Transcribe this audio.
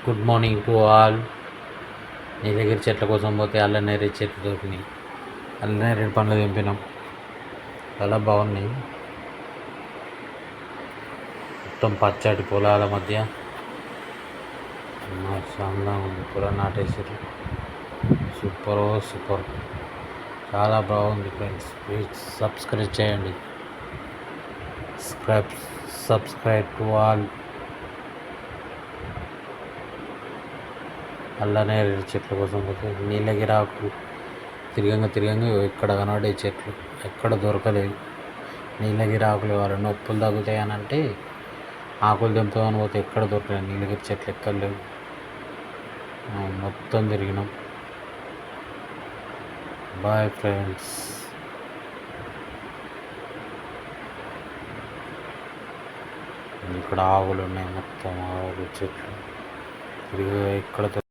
Good morning to all. నీలగిరి చెట్ల కోసం పోతే అల్లనేరేడు చెట్లు దొరికినాయి. అల్లనేరేడు పండ్లు తెంపినాం. చాలా బాగున్నాయి. మొత్తం పచ్చటి పొలాల మధ్య చాలా ఉంది. పొలం నాటేసారు. సూపర్ చాలా బాగుంది ఫ్రెండ్స్. ప్లీజ్ సబ్స్క్రైబ్ చేయండి. Subscribe to all. అల్లనేరేడు చెట్ల కోసం పోతే నీలగిరి ఆకులు తిరగంగా ఎక్కడ కనబడే చెట్లు ఎక్కడ దొరకలేదు. నీలగిరి ఆకులు ఎవరు నొప్పులు తగ్గుతాయి అని అంటే ఆకులు తెంపుదామని పోతే ఎక్కడ దొరకలేదు. నీలగిరి చెట్లు ఎక్కడ లేవు. మొత్తం తిరిగినాం. Bye friends. ఇక్కడ ఆవులు ఉన్నాయి. మొత్తం ఆవులు చెట్లు తిరిగి ఎక్కడ